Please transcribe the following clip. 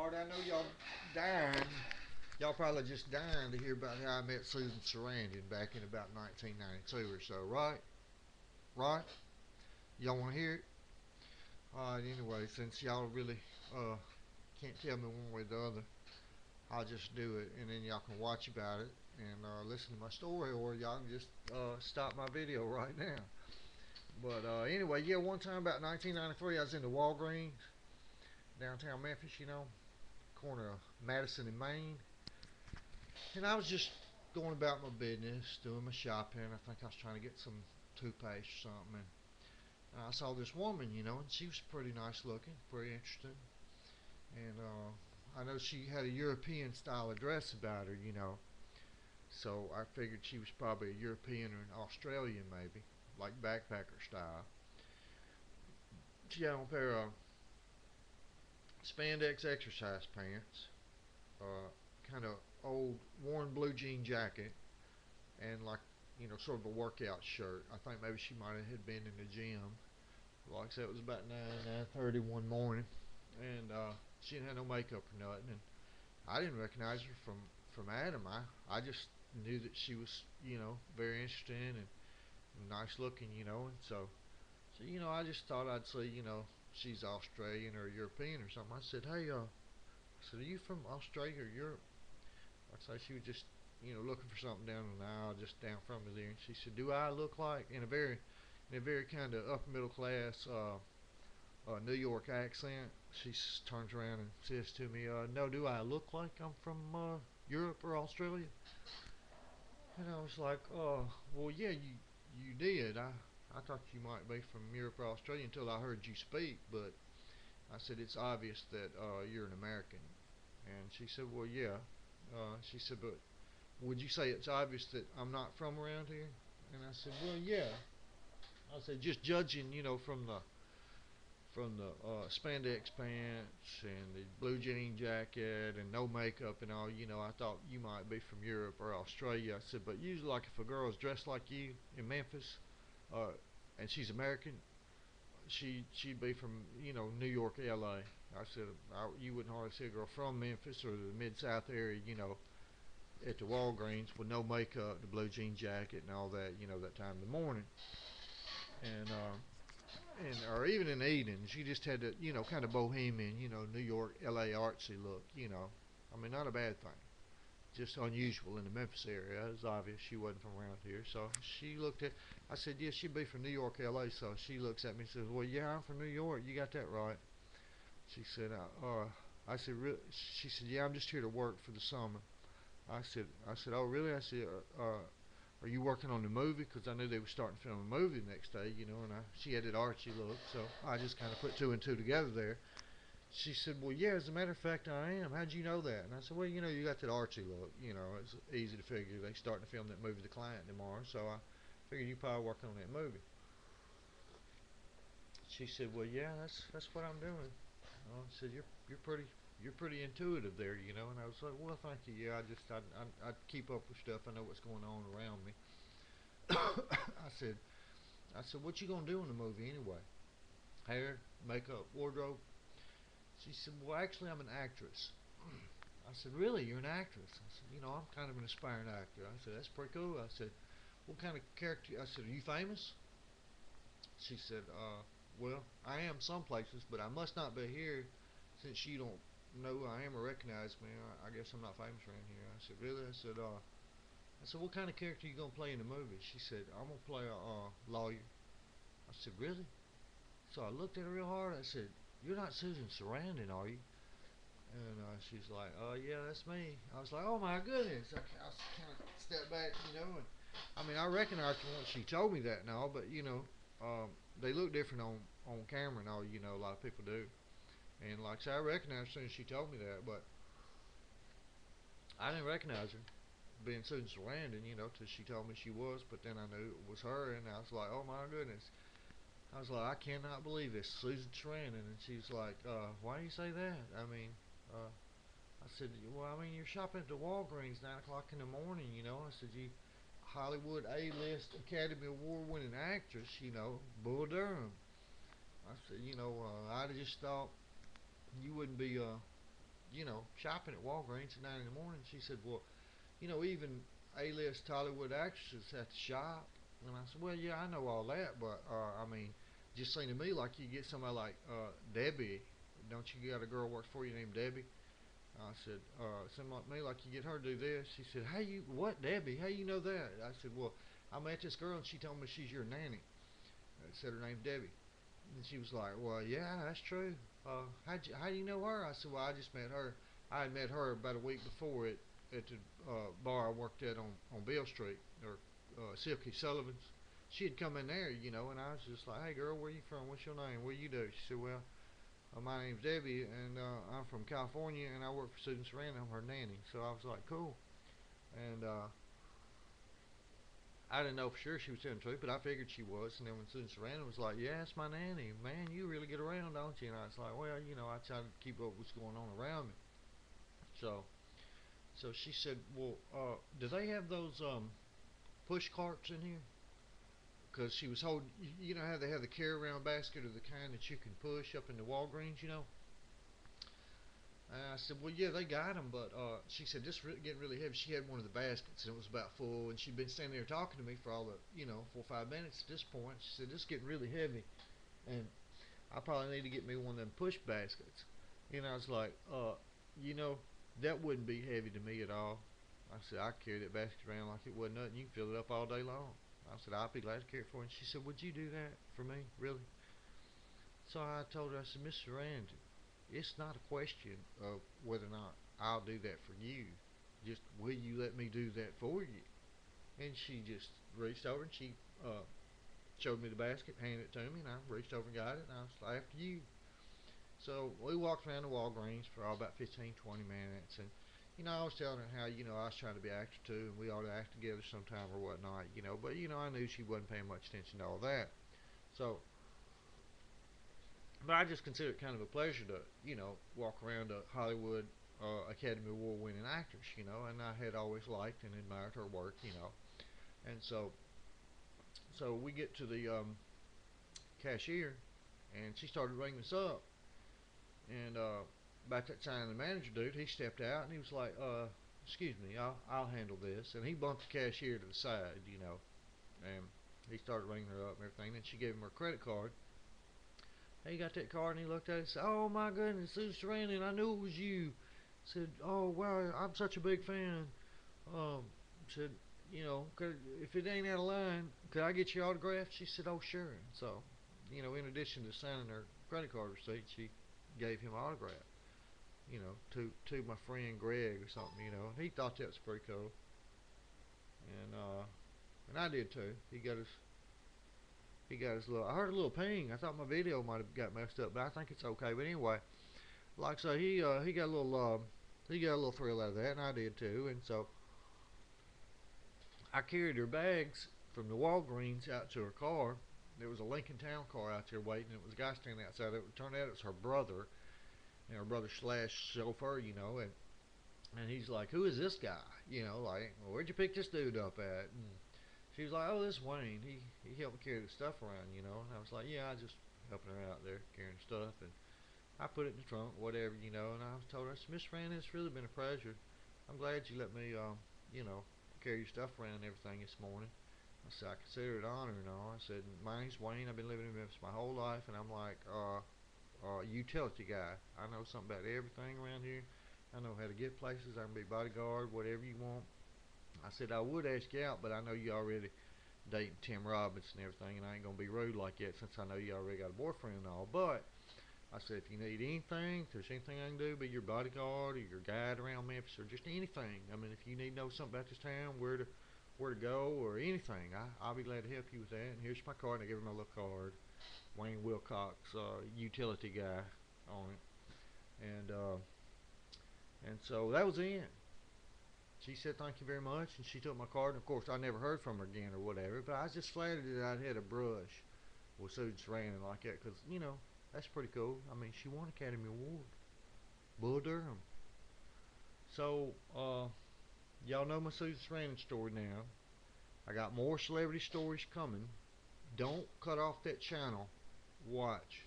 Alright, I know y'all dying. Y'all probably just dying to hear about how I met Susan Sarandon back in about 1992 or so, right? Right? Y'all want to hear it? Alright, anyway, since y'all really can't tell me one way or the other, I'll just do it and then y'all can watch about it and listen to my story, or y'all can just stop my video right now. But anyway, yeah, one time about 1993, I was in the Walgreens, downtown Memphis, corner of Madison and Main. And I was just going about my business, doing my shopping. I think I was trying to get some toothpaste or something. And I saw this woman, and she was pretty nice looking, pretty interesting. And I know she had a European style of dress about her. So I figured she was probably a European or an Australian maybe, like backpacker style. She had on a pair of spandex exercise pants, uh, kind of old worn blue jean jacket, and like sort of a workout shirt. I think maybe she might have had been in the gym. Like I said, it was about 9:30 one morning, and she didn't have no makeup or nothing, and I didn't recognize her from Adam. I just knew that she was very interesting and nice looking, and so I just thought I'd say she's Australian or European or something. I said, hey, I said, are you from Australia or Europe? I'd say she was just looking for something down in the aisle, just down from me there, and she said, "Do I look like?" In a very kind of upper middle class New York accent. She turns around and says to me, "No, do I look like I'm from Europe or Australia?" And I was like, well, yeah, you did. I thought you might be from Europe or Australia until I heard you speak, but I said it's obvious that you're an American." And she said, "Well, yeah." She said, "But would you say it's obvious that I'm not from around here?" And I said, "Well, yeah." I said, "Just judging, from the spandex pants and the blue jean jacket and no makeup and all, I thought you might be from Europe or Australia." I said, "But usually, like if a girl is dressed like you in Memphis, uh, and she's American, she'd be from New York, L.A." I said, "You wouldn't hardly see a girl from Memphis or the Mid South area, at the Walgreens with no makeup, the blue jean jacket, and all that, that time in the morning, and or even in the evening. She just had that, kind of bohemian, New York, L.A. artsy look. I mean, not a bad thing. Just unusual in the Memphis area. It's obvious she wasn't from around here. So she looked at. I said, "Yeah, she'd be from New York, L.A." So she looks at me and says, "Well, yeah, I'm from New York. You got that right." She said, I said, She said, "Yeah, I'm just here to work for the summer." I said, "Oh, really?" I said, "Are you working on the movie?" Because I knew they were starting to film a movie the next day, and she had that Archie look, so I just kind of put two and two together there. She said, "Well, yeah, as a matter of fact, I am. How'd you know that?" And I said, "Well, you got that Archie look. It's easy to figure. They starting to film that movie, The Client, tomorrow, so I figured you probably working on that movie." She said, "Well, yeah, that's what I'm doing." I said, "You're pretty intuitive there, And I was like, "Well, thank you. Yeah, I keep up with stuff. I know what's going on around me." I said, "What you gonna do in the movie anyway? Hair, makeup, wardrobe?" She said, "Well, actually, I'm an actress." I said, "Really? You're an actress?" I said, "I'm kind of an aspiring actor." I said, "That's pretty cool." I said, "What kind of character?" I said, "Are you famous?" She said, "Well, I am some places, but I must not be here since you don't know who I am or recognize me. I guess I'm not famous around here." I said, "Really?" I said, "What kind of character are you gonna play in the movie?" She said, "I'm gonna play a lawyer." I said, "Really?" So I looked at her real hard. I said, "You're not Susan Sarandon, are you?" And she's like, "Oh, yeah, that's me." I was like, "Oh my goodness!" I kind of stepped back, and I mean, I recognized her once she told me that and all, but they look different on camera and all. A lot of people do. And like I said, I recognized her as soon as she told me that, but I didn't recognize her being Susan Sarandon, till she told me she was. But then I knew it was her, and I was like, "Oh my goodness!" I was like, "I cannot believe this, Susan Sarandon." And she's like, "Why do you say that?" I mean, I said, "Well, I mean, you're shopping at the Walgreens 9 o'clock in the morning, I said, "You Hollywood A-list Academy Award-winning actress, Bull Durham." I said, "I just thought you wouldn't be shopping at Walgreens at 9 in the morning. She said, well, even A-list Hollywood actresses have to shop. And I said, well, yeah, I know all that, but I mean, just seemed to me like you get somebody like Debbie. Don't you got a girl works for you named Debbie? I said, something like me, like you get her to do this. She said, what, Debbie? How you know that? I said, well, I met this girl and she told me she's your nanny. I said her name Debbie. And she was like, well, yeah, that's true. How do you know her? I said, well, I just met her. I had met her about a week before at the bar I worked at on Beale Street, or Silky Sullivan's. She had come in there, and I was just like, hey, girl, where you from? What's your name? What do you do? She said, well, my name's Debbie, and I'm from California, and I work for Susan Sarandon. I'm her nanny. So I was like, cool. And I didn't know for sure she was telling the truth, but I figured she was. And then when Susan Sarandon was like, yeah, it's my nanny. Man, you really get around, don't you? And I was like, well, I try to keep up with what's going on around me. So so she said, well, do they have those push carts in here? Because she was holding, you know how they have the carry-around basket of the kind that you can push up in the Walgreens. And I said, well, yeah, they got them, but she said, this is getting really heavy. She had one of the baskets, and it was about full, and she'd been standing there talking to me for all the, 4 or 5 minutes at this point. She said, this is getting really heavy, and I probably need to get me one of them push baskets. And I was like, you know, that wouldn't be heavy to me at all. I said, I carry that basket around like it wasn't nothing. You can fill it up all day long. I said, I'd be glad to carry it for you. And she said, would you do that for me? Really? So I told her, I said, Miss Sarandon, it's not a question of whether or not I'll do that for you. Just will you let me do that for you? And she just reached over and she showed me the basket, handed it to me, and I reached over and got it, and I was like, after you. So we walked around the Walgreens for all about 15, 20 minutes, and I was telling her how, I was trying to be an actor too, and we ought to act together sometime or whatnot, but, I knew she wasn't paying much attention to all that. So, but I just consider it kind of a pleasure to, walk around a Hollywood Academy Award winning actress, and I had always liked and admired her work. And so we get to the cashier, and she started ringing us up, and about that time the manager dude, he stepped out and he was like, excuse me, I'll handle this, and he bumped the cashier to the side, and he started ringing her up and everything. And she gave him her credit card. He got that card and he looked at it and said, oh my goodness, Susan Sarandon, I knew it was you. Said, oh wow, I'm such a big fan. Said, if it ain't out of line, could I get your autograph? She said, oh sure. And so, in addition to signing her credit card receipt, she gave him an autograph, to my friend Greg or something, and he thought that was pretty cool. And I did too. He got his little. I heard a little ping. I thought my video might have got messed up, but I think it's okay. But anyway, like I say, he got a little thrill out of that, and I did too. And so I carried her bags from the Walgreens out to her car. There was a Lincoln Town car out there waiting. It was a guy standing outside. It turned out it was her brother, and her brother slash chauffeur, and he's like, who is this guy? Like, well, where'd you pick this dude up at? And she was like, oh, this is Wayne. He helped me carry the stuff around, And I was like, yeah, I just helping her out there carrying stuff. And I put it in the trunk, whatever, And I told her, I said, Miss Rand, it's really been a pleasure. I'm glad you let me, carry your stuff around and everything this morning. I said, I consider it an honor and all. I said, my name's Wayne. I've been living in Memphis my whole life, and I'm like, utility guy. I know something about everything around here. I know how to get places. I can be bodyguard, whatever you want. I said, I would ask you out, but I know you already dating Tim Robbins and everything, and I ain't going to be rude like that since I know you already got a boyfriend and all. But I said, if you need anything, if there's anything I can do, be your bodyguard or your guide around Memphis or just anything. I mean, if you need to know something about this town, where to go or anything, I'll be glad to help you with that. And here's my card. And I gave her my little card, Wayne Wilcox, utility guy on it. And so that was the end. She said thank you very much, and she took my card. And of course, I never heard from her again or whatever. But I was just flattered that I'd had a brush with Susan Sarandon like that, because that's pretty cool. I mean, she won Academy Award, Bull Durham. So y'all know my Susan Sarandon story now. I got more celebrity stories coming. Don't cut off that channel. Watch.